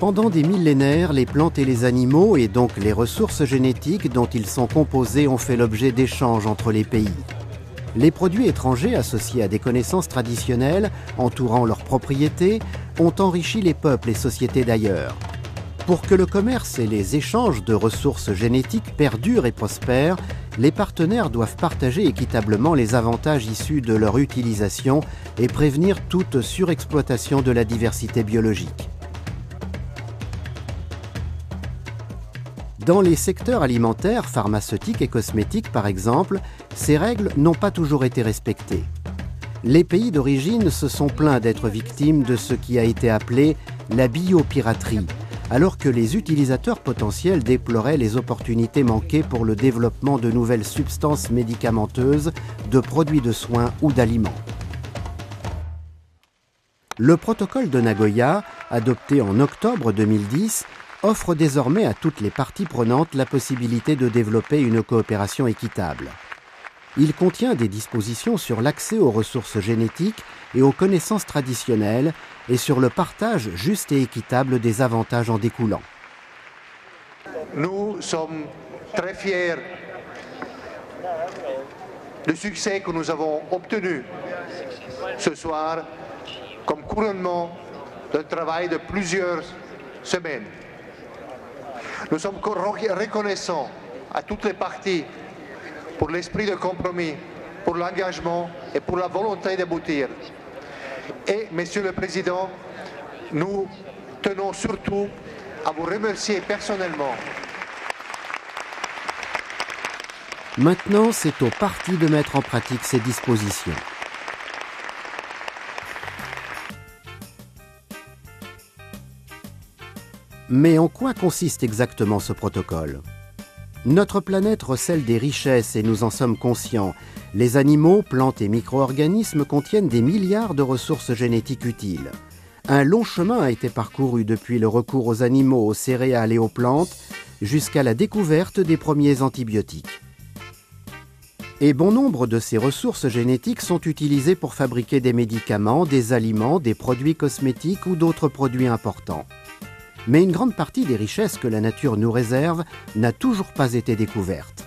Pendant des millénaires, les plantes et les animaux, et donc les ressources génétiques dont ils sont composés, ont fait l'objet d'échanges entre les pays. Les produits étrangers associés à des connaissances traditionnelles, entourant leurs propriétés, ont enrichi les peuples et sociétés d'ailleurs. Pour que le commerce et les échanges de ressources génétiques perdurent et prospèrent, les partenaires doivent partager équitablement les avantages issus de leur utilisation et prévenir toute surexploitation de la diversité biologique. Dans les secteurs alimentaires, pharmaceutiques et cosmétiques par exemple, ces règles n'ont pas toujours été respectées. Les pays d'origine se sont plaints d'être victimes de ce qui a été appelé la biopiraterie, alors que les utilisateurs potentiels déploraient les opportunités manquées pour le développement de nouvelles substances médicamenteuses, de produits de soins ou d'aliments. Le protocole de Nagoya, adopté en octobre 2010, offre désormais à toutes les parties prenantes la possibilité de développer une coopération équitable. Il contient des dispositions sur l'accès aux ressources génétiques et aux connaissances traditionnelles et sur le partage juste et équitable des avantages en découlant. Nous sommes très fiers du succès que nous avons obtenu ce soir comme couronnement d'un travail de plusieurs semaines. Nous sommes reconnaissants à toutes les parties pour l'esprit de compromis, pour l'engagement et pour la volonté d'aboutir. Et, Monsieur le Président, nous tenons surtout à vous remercier personnellement. Maintenant, c'est aux parties de mettre en pratique ces dispositions. Mais en quoi consiste exactement ce protocole ? Notre planète recèle des richesses et nous en sommes conscients. Les animaux, plantes et micro-organismes contiennent des milliards de ressources génétiques utiles. Un long chemin a été parcouru depuis le recours aux animaux, aux céréales et aux plantes, jusqu'à la découverte des premiers antibiotiques. Et bon nombre de ces ressources génétiques sont utilisées pour fabriquer des médicaments, des aliments, des produits cosmétiques ou d'autres produits importants. Mais une grande partie des richesses que la nature nous réserve n'a toujours pas été découverte.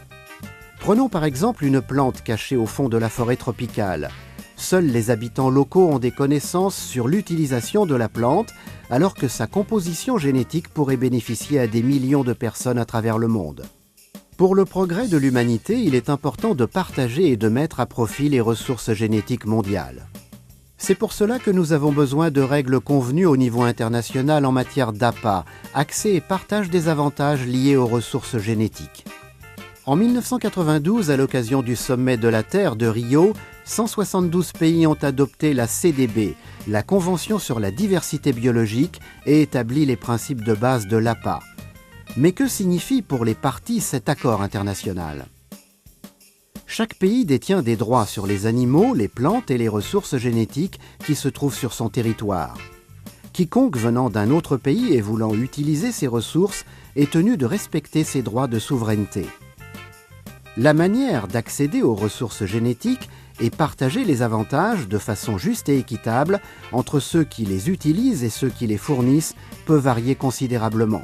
Prenons par exemple une plante cachée au fond de la forêt tropicale. Seuls les habitants locaux ont des connaissances sur l'utilisation de la plante, alors que sa composition génétique pourrait bénéficier à des millions de personnes à travers le monde. Pour le progrès de l'humanité, il est important de partager et de mettre à profit les ressources génétiques mondiales. C'est pour cela que nous avons besoin de règles convenues au niveau international en matière d'APA, accès et partage des avantages liés aux ressources génétiques. En 1992, à l'occasion du sommet de la Terre de Rio, 172 pays ont adopté la CDB, la Convention sur la diversité biologique, et établi les principes de base de l'APA. Mais que signifie pour les parties cet accord international ? Chaque pays détient des droits sur les animaux, les plantes et les ressources génétiques qui se trouvent sur son territoire. Quiconque venant d'un autre pays et voulant utiliser ces ressources est tenu de respecter ses droits de souveraineté. La manière d'accéder aux ressources génétiques est partager les avantages de façon juste et équitable entre ceux qui les utilisent et ceux qui les fournissent peut varier considérablement.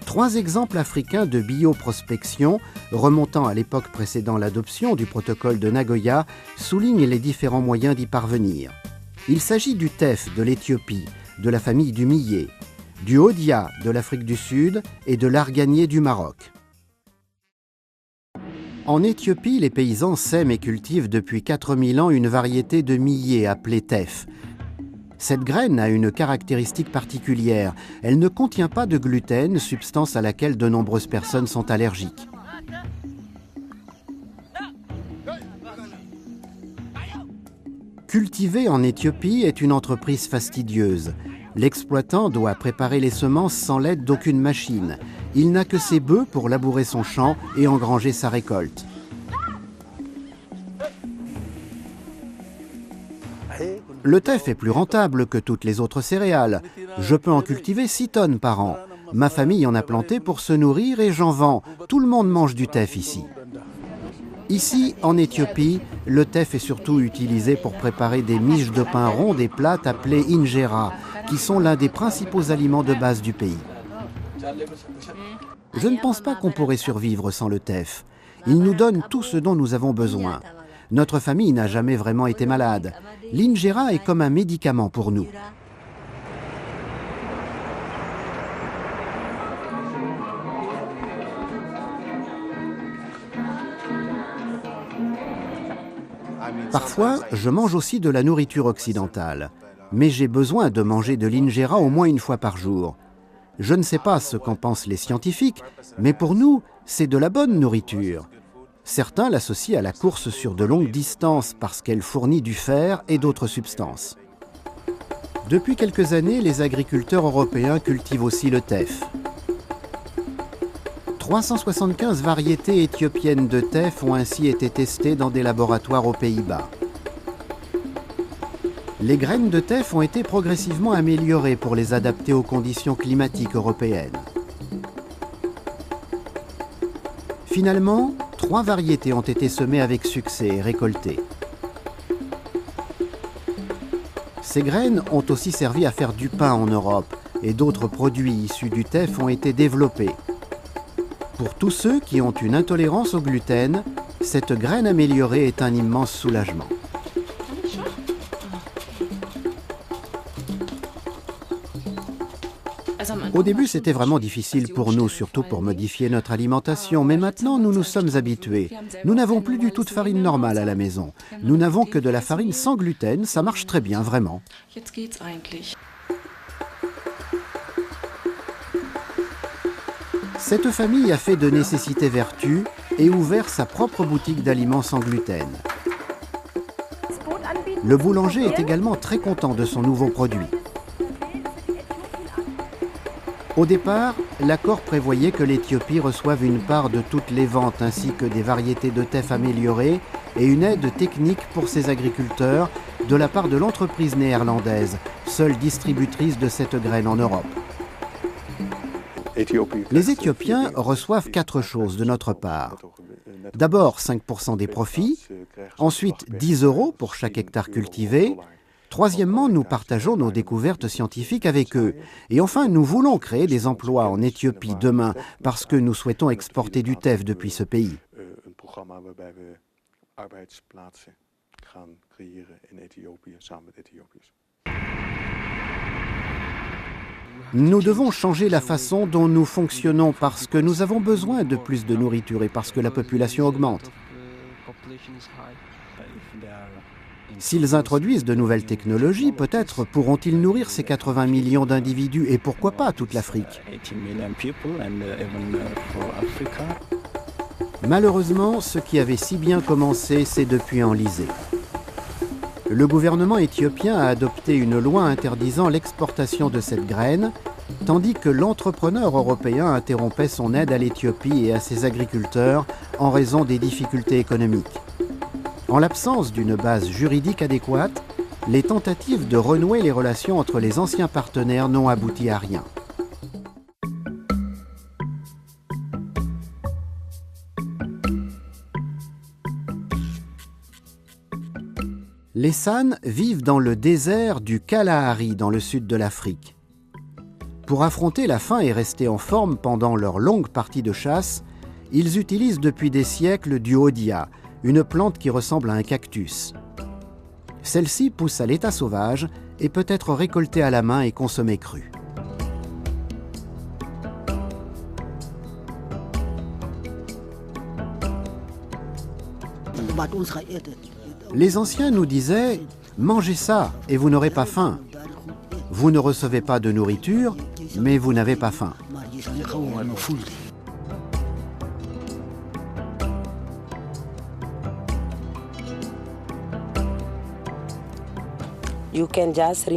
3 exemples africains de bioprospection, remontant à l'époque précédant l'adoption du protocole de Nagoya, soulignent les différents moyens d'y parvenir. Il s'agit du teff de l'Éthiopie, de la famille du millet, du hodia de l'Afrique du Sud et de l'arganier du Maroc. En Éthiopie, les paysans sèment et cultivent depuis 4000 ans une variété de millet appelée teff. Cette graine a une caractéristique particulière. Elle ne contient pas de gluten, substance à laquelle de nombreuses personnes sont allergiques. Cultiver en Éthiopie est une entreprise fastidieuse. L'exploitant doit préparer les semences sans l'aide d'aucune machine. Il n'a que ses bœufs pour labourer son champ et engranger sa récolte. Le teff est plus rentable que toutes les autres céréales. Je peux en cultiver 6 tonnes par an. Ma famille en a planté pour se nourrir et j'en vends. Tout le monde mange du teff ici. Ici, en Éthiopie, le teff est surtout utilisé pour préparer des miches de pain rond, des plats appelés injera. qui sont l'un des principaux aliments de base du pays. Je ne pense pas qu'on pourrait survivre sans le teff. Il nous donne tout ce dont nous avons besoin. Notre famille n'a jamais vraiment été malade. L'injera est comme un médicament pour nous. Parfois, je mange aussi de la nourriture occidentale. Mais j'ai besoin de manger de l'injera au moins une fois par jour. Je ne sais pas ce qu'en pensent les scientifiques, mais pour nous, c'est de la bonne nourriture. Certains l'associent à la course sur de longues distances parce qu'elle fournit du fer et d'autres substances. Depuis quelques années, les agriculteurs européens cultivent aussi le teff. 375 variétés éthiopiennes de teff ont ainsi été testées dans des laboratoires aux Pays-Bas. Les graines de teff ont été progressivement améliorées pour les adapter aux conditions climatiques européennes. Finalement, 3 variétés ont été semées avec succès et récoltées. Ces graines ont aussi servi à faire du pain en Europe et d'autres produits issus du teff ont été développés. Pour tous ceux qui ont une intolérance au gluten, cette graine améliorée est un immense soulagement. Au début, c'était vraiment difficile pour nous, surtout pour modifier notre alimentation, mais maintenant, nous nous sommes habitués. Nous n'avons plus du tout de farine normale à la maison. Nous n'avons que de la farine sans gluten, ça marche très bien, vraiment. Cette famille a fait de nécessité vertu et ouvert sa propre boutique d'aliments sans gluten. Le boulanger est également très content de son nouveau produit. Au départ, l'accord prévoyait que l'Éthiopie reçoive une part de toutes les ventes ainsi que des variétés de teff améliorées et une aide technique pour ses agriculteurs de la part de l'entreprise néerlandaise, seule distributrice de cette graine en Europe. Les Éthiopiens reçoivent 4 choses de notre part. D'abord 5% des profits, ensuite 10 € pour chaque hectare cultivé. Troisièmement, nous partageons nos découvertes scientifiques avec eux. Et enfin, nous voulons créer des emplois en Éthiopie demain parce que nous souhaitons exporter du teff depuis ce pays. Nous devons changer la façon dont nous fonctionnons parce que nous avons besoin de plus de nourriture et parce que la population augmente. S'ils introduisent de nouvelles technologies, peut-être pourront-ils nourrir ces 80 millions d'individus et pourquoi pas toute l'Afrique. Malheureusement, ce qui avait si bien commencé s'est depuis enlisé. Le gouvernement éthiopien a adopté une loi interdisant l'exportation de cette graine, tandis que l'entrepreneur européen interrompait son aide à l'Éthiopie et à ses agriculteurs en raison des difficultés économiques. En l'absence d'une base juridique adéquate, les tentatives de renouer les relations entre les anciens partenaires n'ont abouti à rien. Les San vivent dans le désert du Kalahari dans le sud de l'Afrique. Pour affronter la faim et rester en forme pendant leurs longues parties de chasse, ils utilisent depuis des siècles du hodia, une plante qui ressemble à un cactus. Celle-ci pousse à l'état sauvage et peut être récoltée à la main et consommée crue. Les anciens nous disaient « Mangez ça et vous n'aurez pas faim. Vous ne recevez pas de nourriture, mais vous n'avez pas faim. »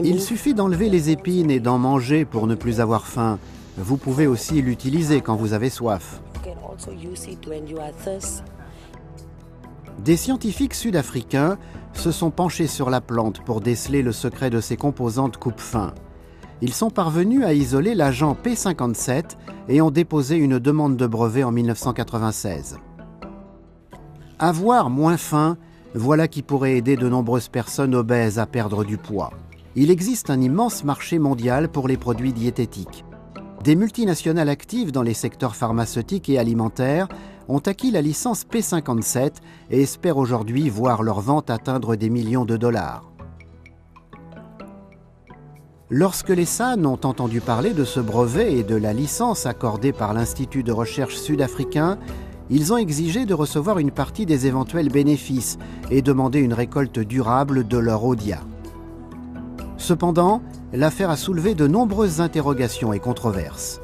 Il suffit d'enlever les épines et d'en manger pour ne plus avoir faim. Vous pouvez aussi l'utiliser quand vous avez soif. Des scientifiques sud-africains se sont penchés sur la plante pour déceler le secret de ses composantes coupe-faim. Ils sont parvenus à isoler l'agent P57 et ont déposé une demande de brevet en 1996. Avoir moins faim, voilà qui pourrait aider de nombreuses personnes obèses à perdre du poids. il existe un immense marché mondial pour les produits diététiques. Des multinationales actives dans les secteurs pharmaceutiques et alimentaires ont acquis la licence P57 et espèrent aujourd'hui voir leur vente atteindre des millions de dollars. Lorsque les SAN ont entendu parler de ce brevet et de la licence accordée par l'Institut de recherche sud-africain, ils ont exigé de recevoir une partie des éventuels bénéfices et demandé une récolte durable de leur Odia. Cependant, l'affaire a soulevé de nombreuses interrogations et controverses.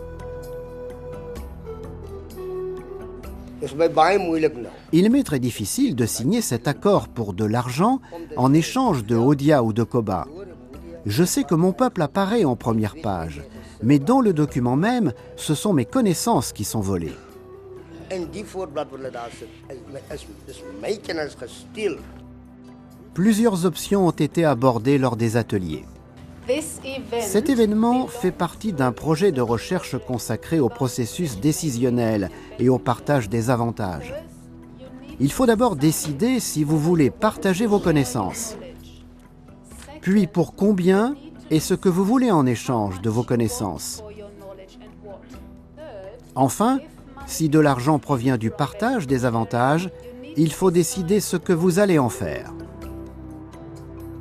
Il m'est très difficile de signer cet accord pour de l'argent en échange de Odia ou de Koba. Je sais que mon peuple apparaît en première page, mais dans le document même, ce sont mes connaissances qui sont volées. Plusieurs options ont été abordées lors des ateliers. Cet événement fait partie d'un projet de recherche consacré au processus décisionnel et au partage des avantages. Il faut d'abord décider si vous voulez partager vos connaissances. Puis pour combien et ce que vous voulez en échange de vos connaissances. Enfin, si de l'argent provient du partage des avantages, il faut décider ce que vous allez en faire.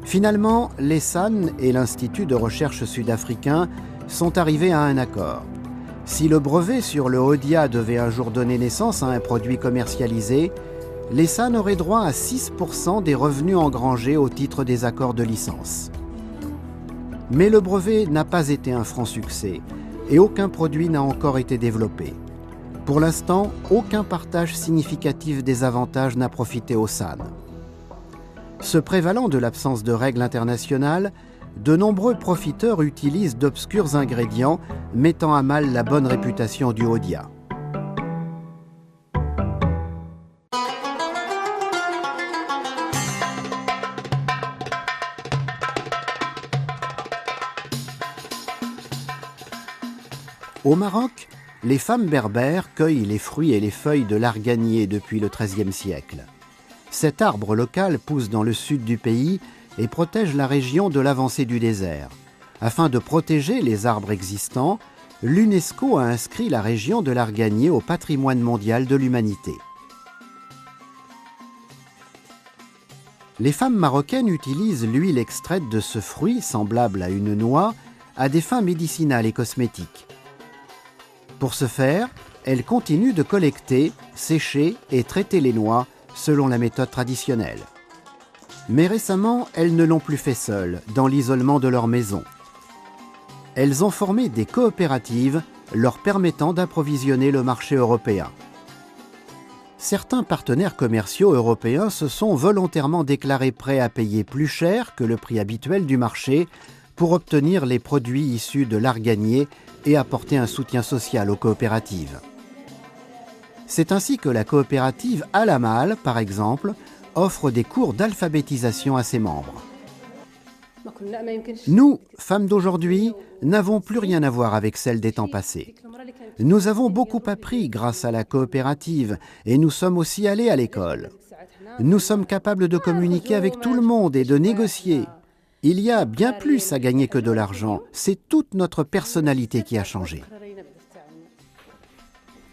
Finalement, les SAN et l'Institut de recherche sud-africain sont arrivés à un accord. Si le brevet sur le Odia devait un jour donner naissance à un produit commercialisé, les SAN auraient droit à 6% des revenus engrangés au titre des accords de licence. Mais le brevet n'a pas été un franc succès et aucun produit n'a encore été développé. Pour l'instant, aucun partage significatif des avantages n'a profité aux SAN. Se prévalant de l'absence de règles internationales, de nombreux profiteurs utilisent d'obscurs ingrédients mettant à mal la bonne réputation du Odia. Au Maroc, les femmes berbères cueillent les fruits et les feuilles de l'arganier depuis le XIIIe siècle. Cet arbre local pousse dans le sud du pays et protège la région de l'avancée du désert. Afin de protéger les arbres existants, l'UNESCO a inscrit la région de l'arganier au patrimoine mondial de l'humanité. Les femmes marocaines utilisent l'huile extraite de ce fruit, semblable à une noix, à des fins médicinales et cosmétiques. Pour ce faire, elles continuent de collecter, sécher et traiter les noix selon la méthode traditionnelle. Mais récemment, elles ne l'ont plus fait seules, dans l'isolement de leur maison. Elles ont formé des coopératives leur permettant d'approvisionner le marché européen. Certains partenaires commerciaux européens se sont volontairement déclarés prêts à payer plus cher que le prix habituel du marché pour obtenir les produits issus de l'arganier et apporter un soutien social aux coopératives. C'est ainsi que la coopérative Alamal, par exemple, offre des cours d'alphabétisation à ses membres. Nous, femmes d'aujourd'hui, n'avons plus rien à voir avec celles des temps passés. Nous avons beaucoup appris grâce à la coopérative et nous sommes aussi allés à l'école. Nous sommes capables de communiquer avec tout le monde et de négocier. Il y a bien plus à gagner que de l'argent. C'est toute notre personnalité qui a changé.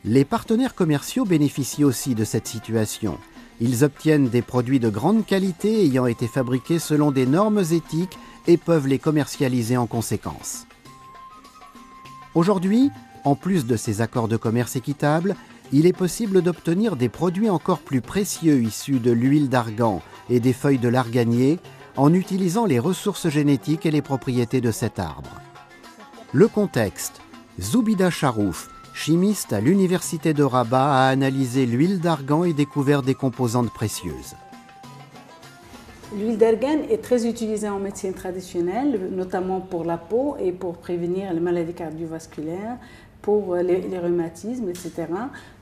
Les partenaires commerciaux bénéficient aussi de cette situation. Ils obtiennent des produits de grande qualité ayant été fabriqués selon des normes éthiques et peuvent les commercialiser en conséquence. Aujourd'hui, en plus de ces accords de commerce équitables, il est possible d'obtenir des produits encore plus précieux issus de l'huile d'argan et des feuilles de l'arganier en utilisant les ressources génétiques et les propriétés de cet arbre. Le contexte: Zoubida Charouf, chimiste à l'université de Rabat, a analysé l'huile d'argan et découvert des composantes précieuses. L'huile d'argan est très utilisée en médecine traditionnelle, notamment pour la peau et pour prévenir les maladies cardiovasculaires, pour les rhumatismes, etc.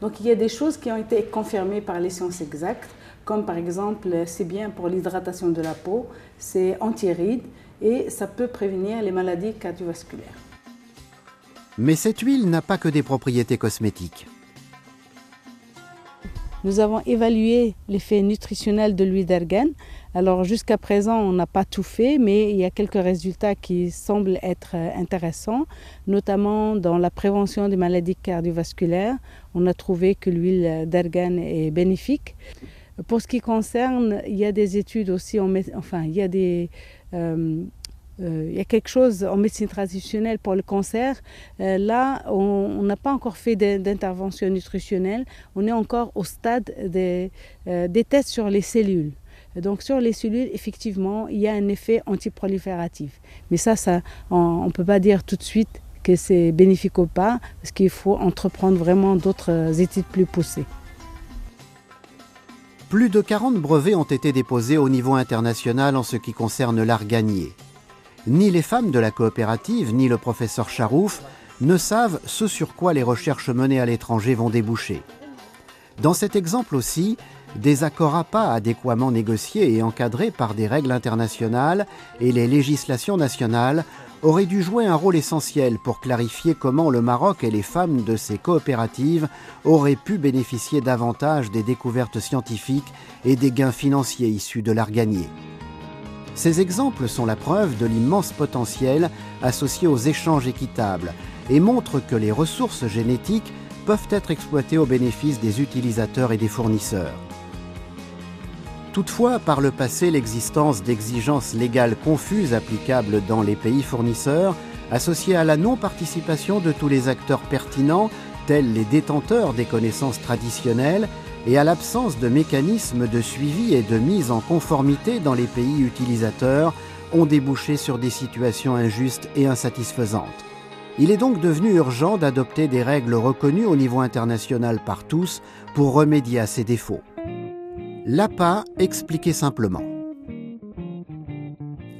Donc il y a des choses qui ont été confirmées par les sciences exactes, comme par exemple c'est bien pour l'hydratation de la peau, c'est anti-rides et ça peut prévenir les maladies cardiovasculaires. Mais cette huile n'a pas que des propriétés cosmétiques. Nous avons évalué l'effet nutritionnel de l'huile d'argan. Alors jusqu'à présent, on n'a pas tout fait, mais il y a quelques résultats qui semblent être intéressants, notamment dans la prévention des maladies cardiovasculaires. On a trouvé que l'huile d'argan est bénéfique. Pour ce qui concerne, il y a des études aussi, il y a quelque chose en médecine traditionnelle pour le cancer. Là, on n'a pas encore fait d'intervention nutritionnelle. On est encore au stade des tests sur les cellules. Donc sur les cellules, effectivement, il y a un effet antiprolifératif. Mais ça on ne peut pas dire tout de suite que c'est bénéfique ou pas, parce qu'il faut entreprendre vraiment d'autres études plus poussées. Plus de 40 brevets ont été déposés au niveau international en ce qui concerne l'arganier. Ni les femmes de la coopérative, ni le professeur Charouf ne savent ce sur quoi les recherches menées à l'étranger vont déboucher. Dans cet exemple aussi, des accords APA adéquatement négociés et encadrés par des règles internationales et les législations nationales auraient dû jouer un rôle essentiel pour clarifier comment le Maroc et les femmes de ces coopératives auraient pu bénéficier davantage des découvertes scientifiques et des gains financiers issus de l'arganier. Ces exemples sont la preuve de l'immense potentiel associé aux échanges équitables et montrent que les ressources génétiques peuvent être exploitées au bénéfice des utilisateurs et des fournisseurs. Toutefois, par le passé, l'existence d'exigences légales confuses applicables dans les pays fournisseurs, associées à la non-participation de tous les acteurs pertinents, tels les détenteurs des connaissances traditionnelles, et à l'absence de mécanismes de suivi et de mise en conformité dans les pays utilisateurs, ont débouché sur des situations injustes et insatisfaisantes. Il est donc devenu urgent d'adopter des règles reconnues au niveau international par tous pour remédier à ces défauts. L'APA expliqué simplement.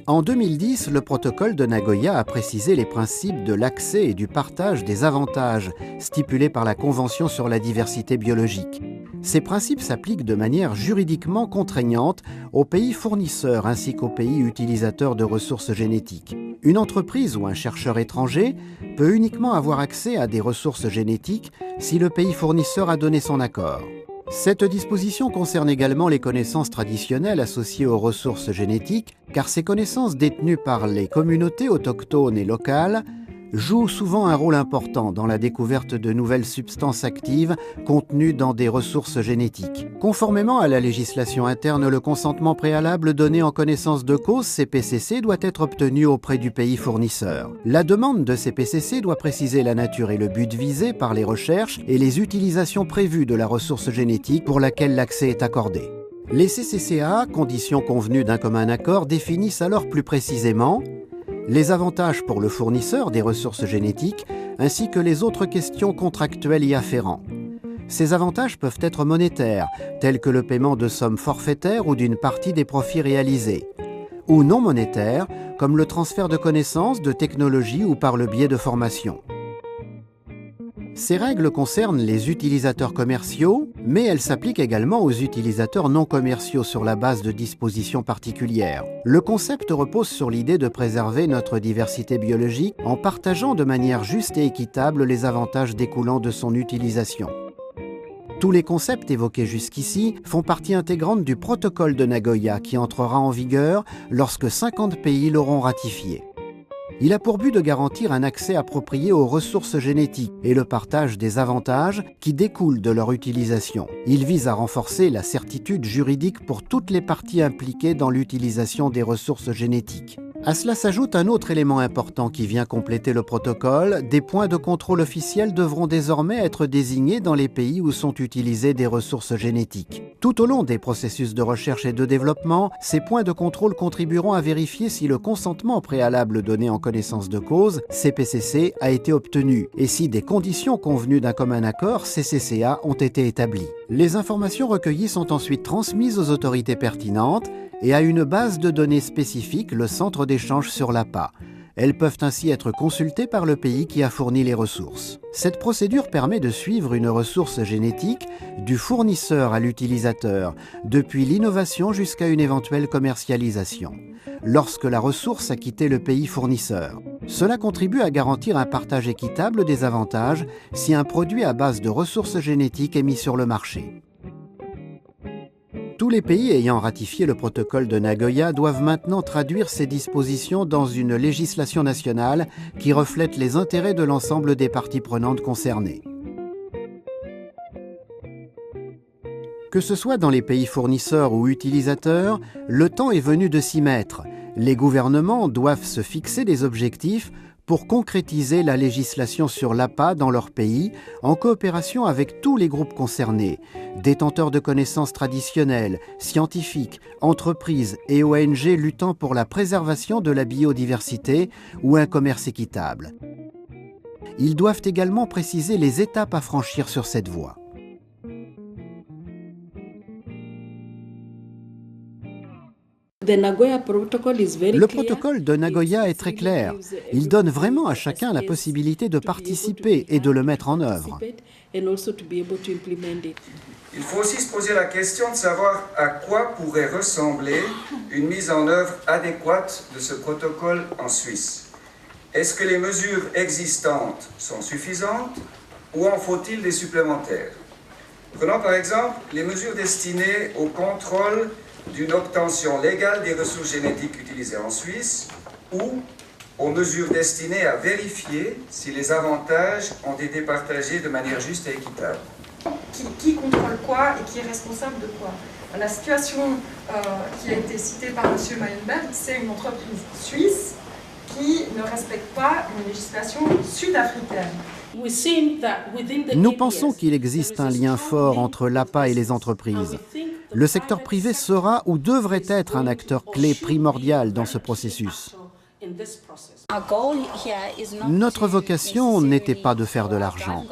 En 2010, le protocole de Nagoya a précisé les principes de l'accès et du partage des avantages stipulés par la Convention sur la diversité biologique. Ces principes s'appliquent de manière juridiquement contraignante aux pays fournisseurs ainsi qu'aux pays utilisateurs de ressources génétiques. Une entreprise ou un chercheur étranger peut uniquement avoir accès à des ressources génétiques si le pays fournisseur a donné son accord. Cette disposition concerne également les connaissances traditionnelles associées aux ressources génétiques, car ces connaissances détenues par les communautés autochtones et locales jouent souvent un rôle important dans la découverte de nouvelles substances actives contenues dans des ressources génétiques. Conformément à la législation interne, le consentement préalable donné en connaissance de cause, CPCC, doit être obtenu auprès du pays fournisseur. La demande de CPCC doit préciser la nature et le but visé par les recherches et les utilisations prévues de la ressource génétique pour laquelle l'accès est accordé. Les CCCA, conditions convenues d'un commun accord, définissent alors plus précisément les avantages pour le fournisseur des ressources génétiques, ainsi que les autres questions contractuelles y afférentes. Ces avantages peuvent être monétaires, tels que le paiement de sommes forfaitaires ou d'une partie des profits réalisés, ou non monétaires, comme le transfert de connaissances, de technologies ou par le biais de formations. Ces règles concernent les utilisateurs commerciaux, mais elles s'appliquent également aux utilisateurs non commerciaux sur la base de dispositions particulières. Le concept repose sur l'idée de préserver notre diversité biologique en partageant de manière juste et équitable les avantages découlant de son utilisation. Tous les concepts évoqués jusqu'ici font partie intégrante du protocole de Nagoya qui entrera en vigueur lorsque 50 pays l'auront ratifié. Il a pour but de garantir un accès approprié aux ressources génétiques et le partage des avantages qui découlent de leur utilisation. Il vise à renforcer la certitude juridique pour toutes les parties impliquées dans l'utilisation des ressources génétiques. À cela s'ajoute un autre élément important qui vient compléter le protocole. Des points de contrôle officiels devront désormais être désignés dans les pays où sont utilisées des ressources génétiques. Tout au long des processus de recherche et de développement, ces points de contrôle contribueront à vérifier si le consentement préalable donné en connaissance de cause, CPCC, a été obtenu et si des conditions convenues d'un commun accord, CCCA, ont été établies. Les informations recueillies sont ensuite transmises aux autorités pertinentes et à une base de données spécifique, le centre d'échange sur l'APA. Elles peuvent ainsi être consultées par le pays qui a fourni les ressources. Cette procédure permet de suivre une ressource génétique du fournisseur à l'utilisateur, depuis l'innovation jusqu'à une éventuelle commercialisation, lorsque la ressource a quitté le pays fournisseur. Cela contribue à garantir un partage équitable des avantages si un produit à base de ressources génétiques est mis sur le marché. Tous les pays ayant ratifié le protocole de Nagoya doivent maintenant traduire ces dispositions dans une législation nationale qui reflète les intérêts de l'ensemble des parties prenantes concernées. Que ce soit dans les pays fournisseurs ou utilisateurs, le temps est venu de s'y mettre. Les gouvernements doivent se fixer des objectifs pour concrétiser la législation sur l'APA dans leur pays, en coopération avec tous les groupes concernés, détenteurs de connaissances traditionnelles, scientifiques, entreprises et ONG luttant pour la préservation de la biodiversité ou un commerce équitable. Ils doivent également préciser les étapes à franchir sur cette voie. Le protocole de Nagoya est très clair. Il donne vraiment à chacun la possibilité de participer et de le mettre en œuvre. Il faut aussi se poser la question de savoir à quoi pourrait ressembler une mise en œuvre adéquate de ce protocole en Suisse. Est-ce que les mesures existantes sont suffisantes ou en faut-il des supplémentaires? Prenons par exemple les mesures destinées au contrôle d'une obtention légale des ressources génétiques utilisées en Suisse ou aux mesures destinées à vérifier si les avantages ont été partagés de manière juste et équitable. Qui contrôle quoi et qui est responsable de quoi? La situation qui a été citée par M. Mayenberg, c'est une entreprise suisse qui ne respecte pas une législation sud-africaine. Nous pensons qu'il existe un lien fort entre l'APA et les entreprises. Le secteur privé sera ou devrait être un acteur clé primordial dans ce processus. Notre vocation n'était pas de faire de l'argent,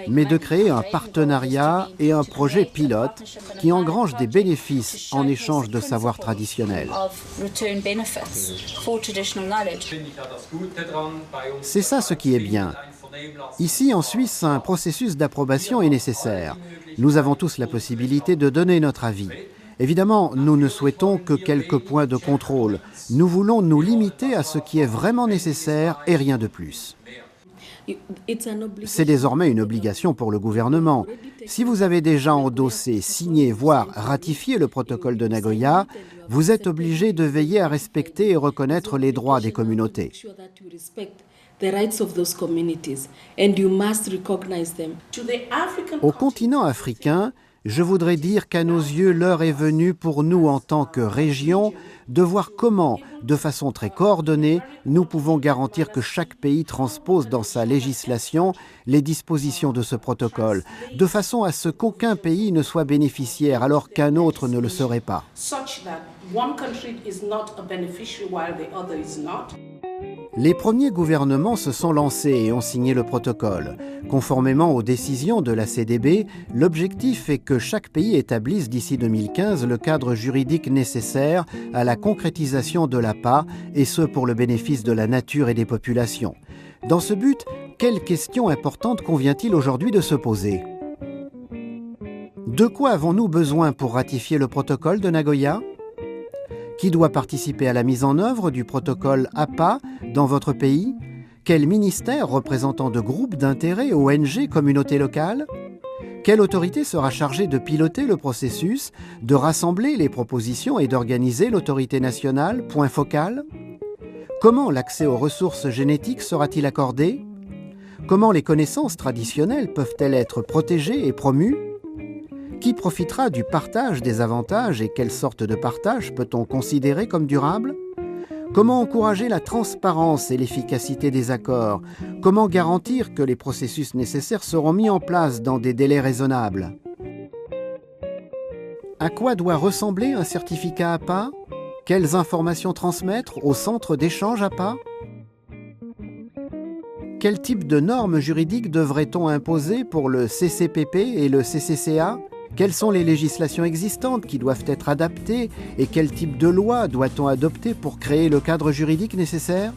mais de créer un partenariat et un projet pilote qui engrange des bénéfices en échange de savoirs traditionnels. C'est ça ce qui est bien. Ici, en Suisse, un processus d'approbation est nécessaire. Nous avons tous la possibilité de donner notre avis. Évidemment, nous ne souhaitons que quelques points de contrôle. Nous voulons nous limiter à ce qui est vraiment nécessaire et rien de plus. C'est désormais une obligation pour le gouvernement. Si vous avez déjà endossé, signé, voire ratifié le protocole de Nagoya, vous êtes obligé de veiller à respecter et reconnaître les droits des communautés. Au continent africain, je voudrais dire qu'à nos yeux, l'heure est venue pour nous, en tant que région, de voir comment, de façon très coordonnée, nous pouvons garantir que chaque pays transpose dans sa législation les dispositions de ce protocole, de façon à ce qu'aucun pays ne soit bénéficiaire alors qu'un autre ne le serait pas. Les premiers gouvernements se sont lancés et ont signé le protocole. Conformément aux décisions de la CDB, l'objectif est que chaque pays établisse d'ici 2015 le cadre juridique nécessaire à la concrétisation de l'APA, et ce pour le bénéfice de la nature et des populations. Dans ce but, quelles questions importantes convient-il aujourd'hui de se poser? De quoi avons-nous besoin pour ratifier le protocole de Nagoya? Qui doit participer à la mise en œuvre du protocole APA dans votre pays? Quel ministère représentant de groupes d'intérêt, ONG, communautés locales? Quelle autorité sera chargée de piloter le processus, de rassembler les propositions et d'organiser l'autorité nationale, point focal? Comment l'accès aux ressources génétiques sera-t-il accordé? Comment les connaissances traditionnelles peuvent-elles être protégées et promues? Qui profitera du partage des avantages et quelle sorte de partage peut-on considérer comme durable? Comment encourager la transparence et l'efficacité des accords? Comment garantir que les processus nécessaires seront mis en place dans des délais raisonnables? À quoi doit ressembler un certificat APA? Quelles informations transmettre au centre d'échange APA? Quel type de normes juridiques devrait-on imposer pour le CCPP et le CCCA? Quelles sont les législations existantes qui doivent être adaptées et quel type de loi doit-on adopter pour créer le cadre juridique nécessaire?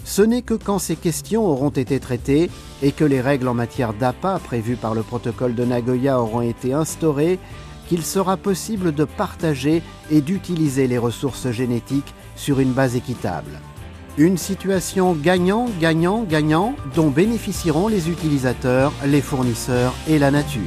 Ce n'est que quand ces questions auront été traitées et que les règles en matière d'APA prévues par le protocole de Nagoya auront été instaurées qu'il sera possible de partager et d'utiliser les ressources génétiques sur une base équitable. Une situation gagnant-gagnant-gagnant dont bénéficieront les utilisateurs, les fournisseurs et la nature.